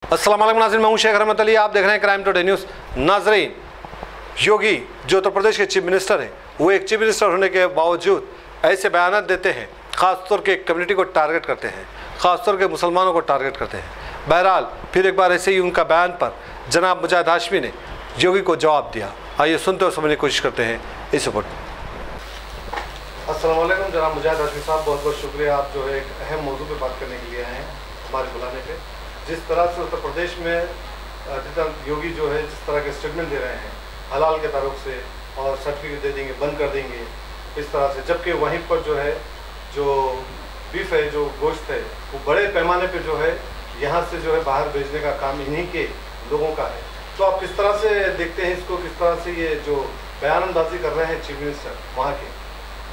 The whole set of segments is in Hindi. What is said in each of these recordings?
अस्सलाम वालेकुम नाज़रीन, मैं हूं शेख रहमत अली। आप देख रहे हैं क्राइम टुडे न्यूज़। नाज़रीन, योगी जो उत्तर प्रदेश के चीफ मिनिस्टर हैं, वो एक चीफ मिनिस्टर होने के बावजूद ऐसे बयान देते हैं, ख़ासतौर के कम्युनिटी को टारगेट करते हैं, ख़ासतौर के मुसलमानों को टारगेट करते हैं। बहरहाल फिर एक बार ऐसे ही उनका बयान पर जनाब मुजाहिद हाशमी ने योगी को जवाब दिया। आइए सुनते और समझने की कोशिश करते हैं इस रिपोर्ट। अस्सलाम वालेकुम जनाब मुजाहिद हाशमी साहब, बहुत बहुत शुक्रिया। आप जो है एक अहम मौजू पे बात करने के लिए आए हैं हमारे बुलाने पे। जिस तरह से उत्तर प्रदेश में योगी जो है जिस तरह के स्टेटमेंट दे रहे हैं हलाल के तारुक से और सर्टिफिकेट दे देंगे, बंद कर देंगे इस तरह से, जबकि वहीं पर जो है जो बीफ है, जो गोश्त है, वो बड़े पैमाने पे जो है यहाँ से जो है बाहर भेजने का काम इन्हीं के लोगों का है। तो आप किस तरह से देखते हैं इसको, किस तरह से ये जो बयानबाजी कर रहे हैं चीफ मिनिस्टर वहाँ के,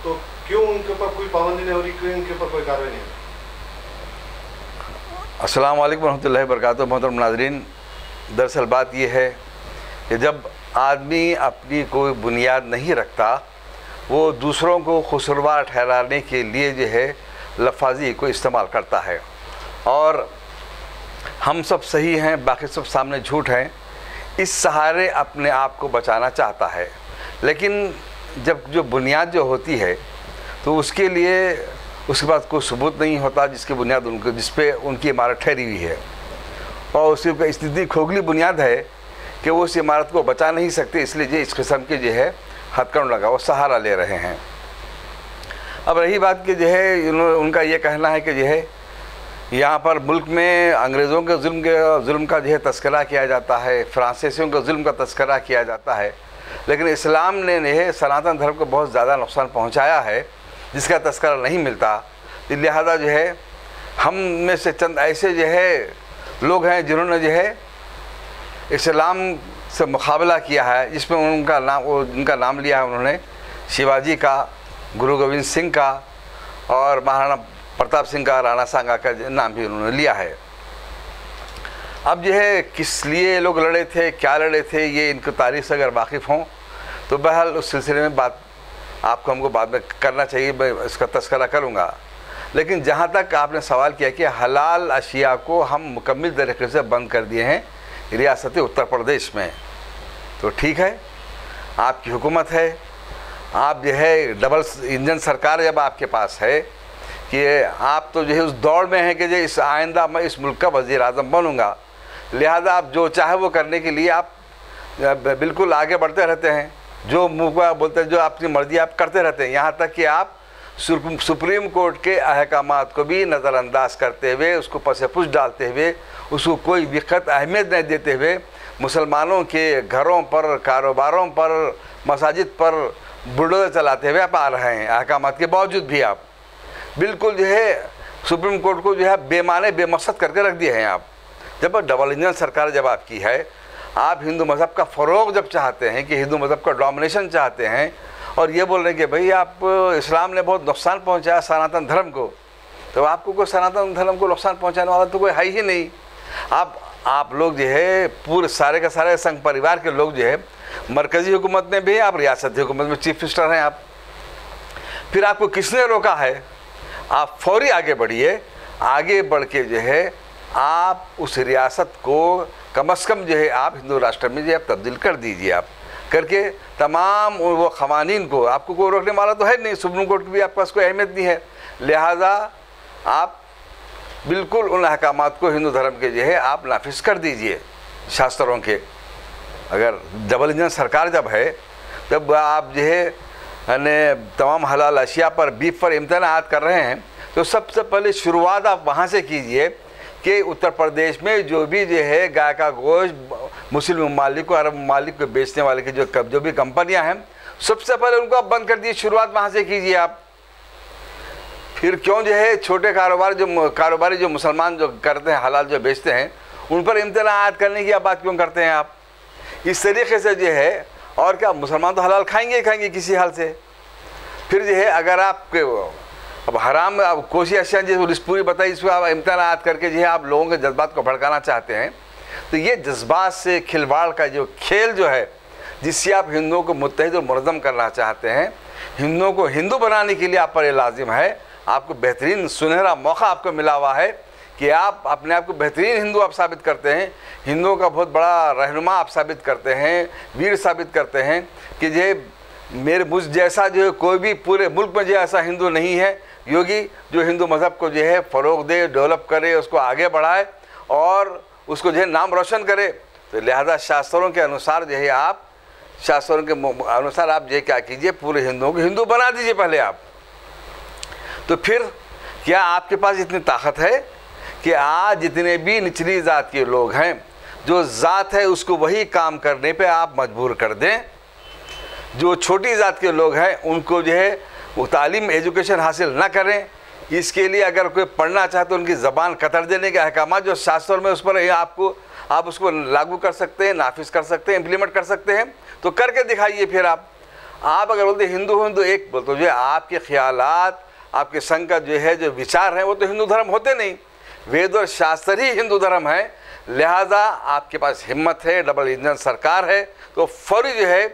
तो क्यों उनके ऊपर कोई पाबंदी नहीं हो रही, क्यों उनके ऊपर कोई कार्रवाई नहीं हो रही? अस्सलाम वालेकुम रहमतुल्लाहि व बरकातुहू। मोहतरम नाज़रीन, दरअसल बात यह है कि जब आदमी अपनी कोई बुनियाद नहीं रखता, वो दूसरों को खुसरवार ठहराने के लिए जो है लफाजी को इस्तेमाल करता है। और हम सब सही हैं, बाकी सब सामने झूठ हैं, इस सहारे अपने आप को बचाना चाहता है। लेकिन जब जो बुनियाद जो होती है तो उसके लिए उसके पास कोई सबूत नहीं होता जिसकी बुनियाद उनको जिस पे उनकी इमारत ठहरी हुई है, और उसकी इतनी खोखली बुनियाद है कि वो उस इमारत को बचा नहीं सकते। इसलिए जो इस किस्म के जो है हथकंड लगा वो सहारा ले रहे हैं। अब रही बात कि जो है उनका ये कहना है कि जो है यहाँ पर मुल्क में अंग्रेज़ों के जुल्म का जो है तस्करा किया जाता है, फ्रांसीसियों के जुल्म का तस्करा किया जाता है, लेकिन इस्लाम ने जो सनातन धर्म को बहुत ज़्यादा नुकसान पहुँचाया है जिसका तस्करा नहीं मिलता। लिहाजा जो है हम में से चंद ऐसे जो है लोग हैं जिन्होंने जो है इस्लाम से मुकाबला किया है, जिसमें उनका नाम लिया है उन्होंने शिवाजी का, गुरु गोविंद सिंह का और महाराणा प्रताप सिंह का, राणा सांगा का नाम भी उन्होंने लिया है। अब जो है किस लिए लोग लड़े थे, क्या लड़े थे, ये इनकी तारीख से अगर वाकिफ़ हों तो बहरहाल उस सिलसिले में बात आपको हमको बाद में करना चाहिए, मैं इसका तस्करा करूँगा। लेकिन जहाँ तक आपने सवाल किया कि हलाल अशिया को हम मुकम्मल तरीके से बंद कर दिए हैं रियासत उत्तर प्रदेश में, तो ठीक है, आपकी हुकूमत है, आप जो है डबल इंजन सरकार जब आपके पास है कि आप तो जो है उस दौड़ में है कि जो इस आइंदा मैं इस मुल्क का वज़ीर आज़म बनूँगा, लिहाजा आप जो चाहे वो करने के लिए आप बिल्कुल आगे बढ़ते रहते हैं, जो मुँह को आप बोलते हैं, जो अपनी मर्ज़ी आप करते रहते हैं, यहाँ तक कि आप सुप्रीम कोर्ट के अहकामात को भी नज़रअंदाज करते हुए, उसको पसेपुश डालते हुए, उसको कोई वक़्त अहमियत नहीं देते हुए मुसलमानों के घरों पर, कारोबारों पर, मसाजिद पर बुलडोज़र चलाते हुए आप आ रहे हैं। अहकामात के बावजूद भी आप बिल्कुल जो है सुप्रीम कोर्ट को जो है बेमाने बेमकसद करके रख दिए हैं आप। जब डबल इंजन सरकार जब आपकी है, आप हिंदू मज़हब का फ़रोग़ जब चाहते हैं कि हिंदू मज़हब का डोमिनेशन चाहते हैं और ये बोल रहे हैं कि भाई आप इस्लाम ने बहुत नुकसान पहुंचाया सनातन धर्म को, तो आपको कोई सनातन धर्म को नुकसान पहुंचाने वाला तो कोई है ही नहीं। आप लोग जो है पूरे सारे का सारे संघ परिवार के लोग जो है मरकज़ी हुकूमत में भी, आप रियासती हुकूमत में चीफ मिनिस्टर हैं आप, फिर आपको किसने रोका है? आप फौरी आगे बढ़िए, आगे बढ़ के जो है आप उस रियासत को कम अज़ कम जो है आप हिंदू राष्ट्र में जो है तब्दील कर दीजिए। आप करके तमाम वो क़वानीन को, आपको कोई रोकने वाला तो है नहीं, सुप्रीम कोर्ट की भी आपके पास कोई अहमियत नहीं है, लिहाजा आप बिल्कुल उन अहकामात को हिंदू धर्म के जो है आप नाफिज कर दीजिए शास्त्रों के। अगर डबल इंजन सरकार जब है, जब आप जो है तमाम हलाल अशिया पर, बीफ पर इम्तनात कर रहे हैं, तो सबसे पहले शुरुआत आप वहाँ से कीजिए कि उत्तर प्रदेश में जो भी जो है गाय का गोश्त मुस्लिम ममालिक को, अरब ममालिक को बेचने वाले की जो भी कंपनियां हैं, सबसे पहले उनको आप बंद कर दिए, शुरुआत वहाँ से कीजिए आप। फिर क्यों जो है छोटे कारोबारी जो मुसलमान जो करते हैं, हलाल जो बेचते हैं, उन पर इम्तनात करने की बात क्यों करते हैं आप? इस तरीके से जो है, और क्या मुसलमान तो हलाल खाएंगे ही खाएंगे किसी हाल से। फिर जो है अगर आपके अब हराम अब कोशिश अशिया जिस पूरी बताई, इसको आप इम्तनात करके जो है आप लोगों के जज्बात को भड़काना चाहते हैं, तो ये जज्बात से खिलवाड़ का जो खेल जो है, जिससे आप हिंदुओं को मुत्तहिद और मुनज़्ज़म करना चाहते हैं, हिंदुओं को हिंदू बनाने के लिए आप पर लाजिम है, आपको बेहतरीन सुनहरा मौका आपको मिला हुआ है कि आप अपने आप को बेहतरीन हिंदू आप साबित करते हैं, हिंदुओं का बहुत बड़ा रहनुमा आप साबित करते हैं, वीर साबित करते हैं कि जो मुझ जैसा जो कोई भी पूरे मुल्क में जो ऐसा हिंदू नहीं है योगी, जो हिंदू मज़हब को जो है फ़रोग दे, डेवलप करे, उसको आगे बढ़ाए और उसको जो है नाम रोशन करे। तो लिहाजा शास्त्रों के अनुसार जो है आप, शास्त्रों के अनुसार आप ये क्या कीजिए, पूरे हिंदुओं को हिंदू बना दीजिए पहले आप। तो फिर क्या आपके पास इतनी ताकत है कि आज जितने भी निचली ज़ात के लोग हैं, जो ज़ात है उसको वही काम करने पे आप मजबूर कर दें। जो छोटी ज़ात के लोग हैं उनको जो है वो तालीम, एजुकेशन हासिल ना करें। इसके लिए अगर कोई पढ़ना चाहे तो उनकी ज़बान कतर देने के अहकाम जो शास्त्रों में उस पर आप उसको लागू कर सकते हैं, नाफिज कर सकते हैं, इम्प्लीमेंट कर सकते हैं। तो करके दिखाइए। फिर आप अगर बोलते हिंदू हिंदू एक बोलते जो है आपके ख्यालात, आपके संघ का जो है जो विचार है वो तो हिंदू धर्म होते नहीं, वेद और शास्त्र ही हिंदू धर्म है। लिहाजा आपके पास हिम्मत है, डबल इंजन सरकार है, तो फौरी जो है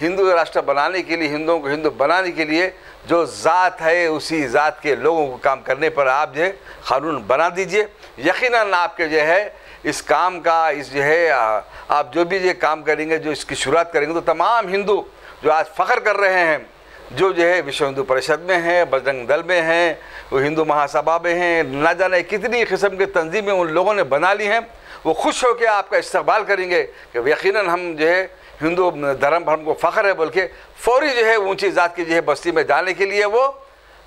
हिंदू राष्ट्र बनाने के लिए, हिंदुओं को हिंदू बनाने के लिए जो ज़ात है उसी ज़ात के लोगों को काम करने पर आप जो है कानून बना दीजिए। यकीनन आपके जो है इस काम का, इस जो है आप जो भी ये काम करेंगे, जो इसकी शुरुआत करेंगे, तो तमाम हिंदू जो आज फ़ख्र कर रहे हैं, जो है विश्व हिंदू परिषद में हैं, बजरंग दल में हैं, वो हिंदू महासभा में हैं, ना जाने कितनी किस्म के तंजीमें उन लोगों ने बना ली हैं, वो खुश होकर आपका इस्तकबाल करेंगे कि यकीनन हम जो है हिंदू धर्म पर हमको फ़ख्र है बोल के फौरी जो है ऊंची ज़ात की जो है बस्ती में जाने के लिए वो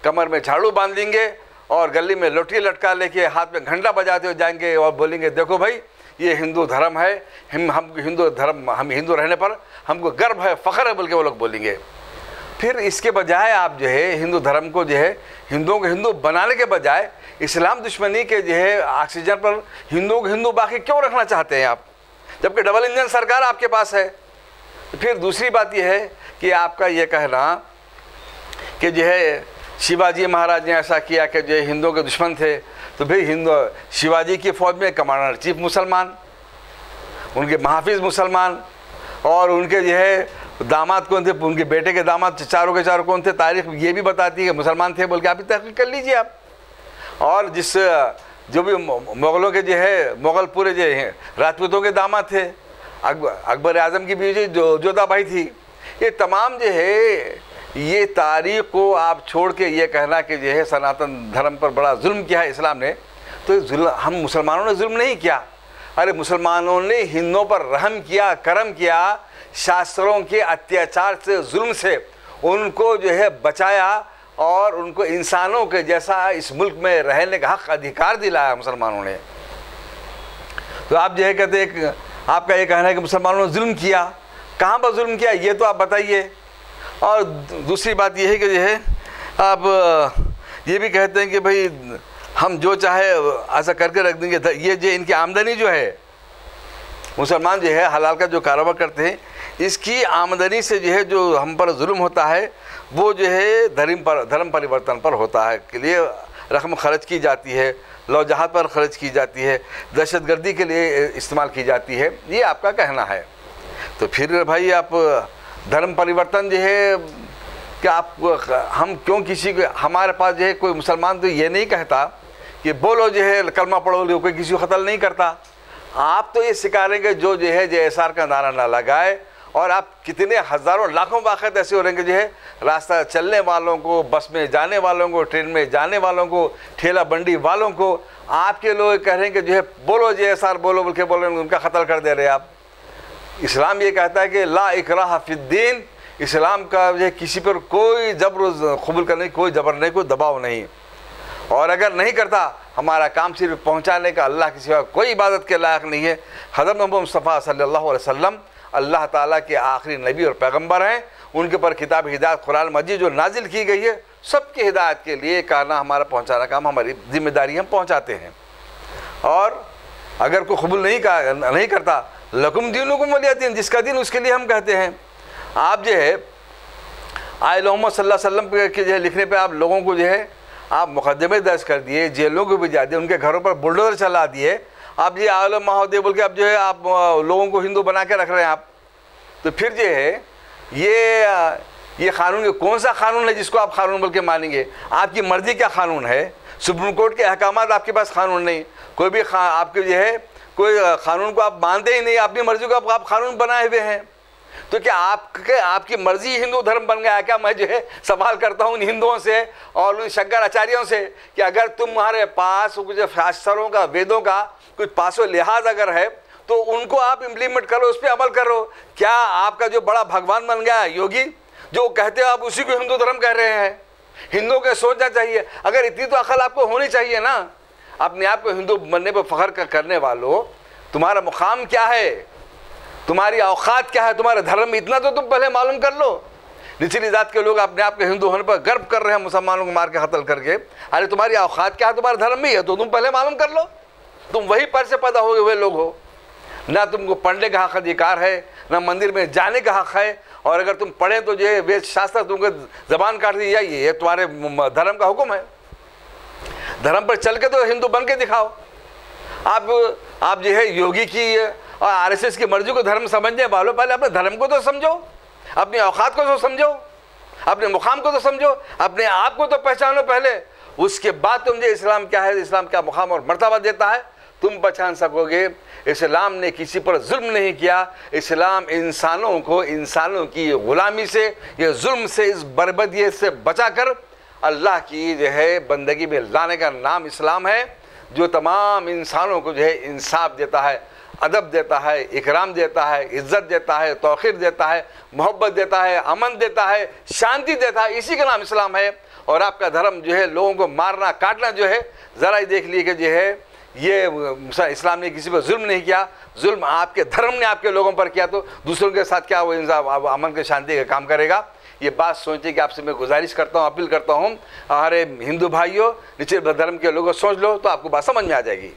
कमर में झाड़ू बांध लेंगे और गली में लोटी लटका लेके हाथ में घंटा बजाते हुए जाएंगे और बोलेंगे देखो भाई ये हिंदू धर्म है, हम हिंदू धर्म, हम हिंदू रहने पर हमको गर्व है, फ़ख्र है बोल के वो लोग बोलेंगे। फिर इसके बजाय आप जो है हिंदू धर्म को जो है हिंदुओं को हिंदू बनाने के बजाय इस्लाम दुश्मनी के जो है ऑक्सीजन पर हिंदुओं को हिंदू बाकी क्यों रखना चाहते हैं आप, जबकि डबल इंजन सरकार आपके पास है। फिर दूसरी बात यह है कि आपका ये कहना कि जो है शिवाजी महाराज ने ऐसा किया कि जो हिंदुओं के दुश्मन थे, तो भाई शिवाजी की फ़ौज में कमांडर चीफ मुसलमान, उनके महाफिज मुसलमान, और उनके जो है दामाद कौन थे, उनके बेटे के दामाद चारों के चारों कौन थे, तारीख ये भी बताती है कि मुसलमान थे बोल के आप भी तहकीक कर लीजिए आप। और जो भी मुग़लों के जो है मुग़ल पूरे जो हैं राजपूतों के दामाद थे, अकबर आज़म की बीवी जो जोधाबाई थी, ये तमाम जो है ये तारीख़ को आप छोड़ के ये कहना कि जो है सनातन धर्म पर बड़ा जुल्म किया है इस्लाम ने, तो हम मुसलमानों ने जुल्म नहीं किया। अरे मुसलमानों ने हिंदुओं पर रहम किया, करम किया, शास्त्रों के अत्याचार से, जुल्म से उनको जो है बचाया और उनको इंसानों के जैसा इस मुल्क में रहने का हक अधिकार दिलाया मुसलमानों ने। तो आप जो है कहते हैं, आपका ये कहना है कि मुसलमानों ने जुल्म किया, कहाँ पर जुल्म किया ये तो आप बताइए। और दूसरी बात यह है कि जो है आप ये भी कहते हैं कि भाई हम जो चाहे ऐसा करके रख देंगे। ये जो इनकी आमदनी जो है, मुसलमान जो है हलाल का जो कारोबार करते हैं, इसकी आमदनी से जो है जो हम पर जुल्म होता है वो जो है धर्म परिवर्तन पर होता है, के लिए रकम खर्च की जाती है, लौ जहाद पर खर्च की जाती है, दहशतगर्दी के लिए इस्तेमाल की जाती है, ये आपका कहना है। तो फिर भाई आप धर्म परिवर्तन जो है कि आप हम क्यों किसी को, हमारे पास जो है कोई मुसलमान तो ये नहीं कहता कि बोलो जो है कलमा पढ़ो, कोई किसी को कत्ल नहीं करता। आप तो ये सिखा रहे हैं जो है JSR का नारा ना लगाए, और आप कितने हज़ारों लाखों वाक़त ऐसे हो रहे हैं जो है रास्ता चलने वालों को, बस में जाने वालों को, ट्रेन में जाने वालों को, ठेला बंडी वालों को आपके लोग कह रहे हैं कि जो है बोलो JSR बोलो बोल के बोल रहे हैं, उनका कत्ल कर दे रहे हैं आप। इस्लाम ये कहता है कि ला इकराह फिद्दीन, इस्लाम का जो है किसी पर कोई जबर कबूल करने की कोई जबर नहीं, कोई दबाव नहीं, और अगर नहीं करता हमारा काम सिर्फ पहुँचाने का, अल्लाह के सिवा कोई इबादत के लायक नहीं है। हज़रत मोहम्मद मुस्तफ़ा सल्लल्लाहु अलैहि वसल्लम अल्लाह ताला के आखिरी नबी और पैगंबर हैं, उनके पर किताब हिदायत कुरान मजीद जो नाजिल की गई है सबकी हिदायत के लिए कहना हमारा पहुँचाना काम हमारी जिम्मेदारी, हम पहुँचाते हैं। और अगर कोई कबूल नहीं करता, लकुम दीनुकुम वलिय दीन, जिसका दिन उसके लिए हम कहते हैं। आप जो है आयल मोहम्मद सल्लल्लाहु अलैहि वसल्लम के जो है लिखने पे आप लोगों को जो है आप मुकदमे दर्ज कर दिए, जेलों को भिजा दिए, उनके घरों पर बुलडोजर चला दिए, आप ये आलम महोदय बोल के आप जो है आप लोगों को हिंदू बना के रख रहे हैं आप। तो फिर जो है ये कानून, कौन सा कानून है जिसको आप कानून बोल के मानेंगे? आपकी मर्ज़ी का कानून है, सुप्रीम कोर्ट के अहकामात आपके पास कानून नहीं, कोई भी आपके जो है कोई कानून को आप मानते ही नहीं, अपनी मर्जी को आप कानून बनाए हुए हैं। तो क्या आपकी मर्जी हिंदू धर्म बन गया? क्या मैं जो है सवाल करता हूँ उन हिंदुओं से और उन शंकराचार्यों से कि अगर तुम्हारे पास कुछ शास्त्रों का, वेदों का कुछ पासो लिहाज अगर है तो उनको आप इम्प्लीमेंट करो, उस पर अमल करो। क्या आपका जो बड़ा भगवान बन गया योगी, जो कहते हो आप उसी को हिंदू धर्म कह रहे हैं? हिंदुओं को सोचना चाहिए, अगर इतनी तो अकल आपको होनी चाहिए ना। अपने आप को हिंदू बनने पर फख्र करने वालों, तुम्हारा मुकाम क्या है, तुम्हारी औकात क्या है, तुम्हारा धर्म, इतना तो तुम पहले मालूम कर लो। निचली जात के लोग अपने आप के हिंदू होने पर गर्व कर रहे हैं, मुसलमानों को मार के कत्ल करके। अरे तुम्हारी औकात क्या है, तुम्हारा धर्म भी है तो तुम पहले मालूम कर लो। तुम वही पर से पैदा हुए हुए लोग हो, ना तुमको पढ़ने का हक अधिकार है, ना मंदिर में जाने का हक है। और अगर तुम पढ़े तो जो वेद शास्त्र तुमको जबान काट दी जाइए, ये तुम्हारे धर्म का हुक्म है। धर्म पर चल के तो हिंदू बन के दिखाओ। आप जो है योगी की और आरएसएस की मर्जी को धर्म समझने वालों, पहले अपने धर्म को तो समझो, अपनी औकात को तो समझो, अपने मुकाम को तो समझो, अपने आप को तो पहचानो पहले। उसके बाद तुम जो इस्लाम क्या है, इस्लाम क्या मुकाम और मर्तबा देता है, तुम पहचान सकोगे। इस्लाम ने किसी पर जुल्म नहीं किया। इस्लाम इंसानों को इंसानों की गुलामी से, ये जुल्म से, इस बर्बदी से बचाकर अल्लाह की जो है बंदगी में लाने का नाम इस्लाम है, जो तमाम इंसानों को जो है इंसाफ देता है, अदब देता है, इकराम देता है, इज़्ज़त देता है, तौक़ीर देता है, मोहब्बत देता है, अमन देता है, शांति देता है। इसी का नाम इस्लाम है। और आपका धर्म जो है लोगों को मारना काटना जो है, ज़रा ही देख लीजिए कि जो है ये इस्लाम ने किसी पर जुल्म नहीं किया। जुल्म आपके धर्म ने आपके लोगों पर किया, तो दूसरों के साथ क्या वो इंसाफ, अमन के शांति का काम करेगा? ये बात सोचने की आपसे मैं गुजारिश करता हूँ, अपील करता हूँ। हमारे हिंदू भाइयों, निश्चित धर्म के लोगों सोच लो तो आपको बात समझ में आ जाएगी।